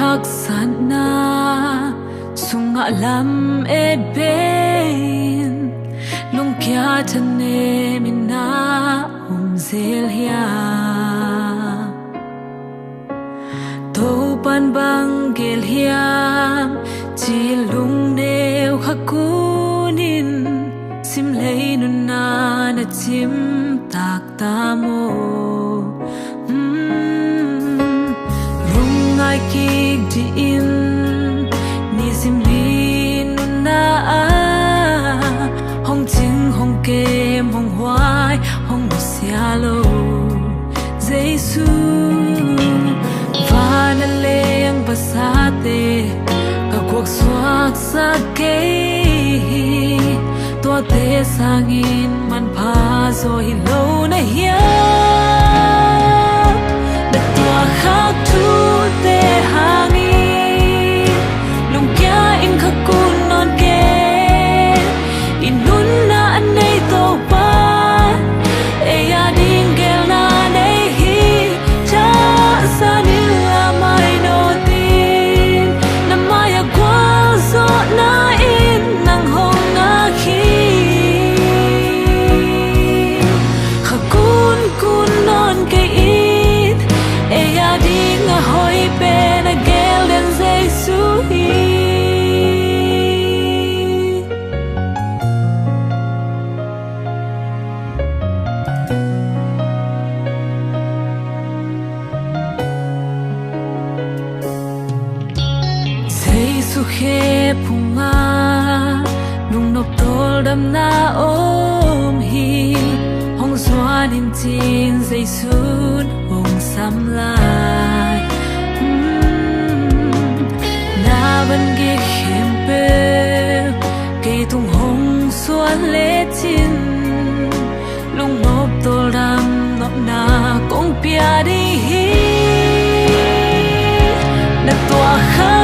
hak sana sunga lam et bein lung kya chane mina zel hia to pan bang gel hiam chi lung neu khakunin sim lei nun na na chim tak ta mo lung ai kik di in ni sim bin nun na a hong ching hong kem hong hoai hong no sia lo Giêsu na leng pasate ka cuộc xoak sa ke tua te sangin man pha rồi lâu na hia da tua khak tu te hangi lung kya in khakun non ke in nun na an nei to pa e ya ding gel na nei hi cha sa ni su khe punga nung nop tol dam na om hi hong zuan in chin zai sun hong sam lai na ban ge khem pe ke tung hong suan le chin lung nop tol dam nop na kong pia di hi na tua kha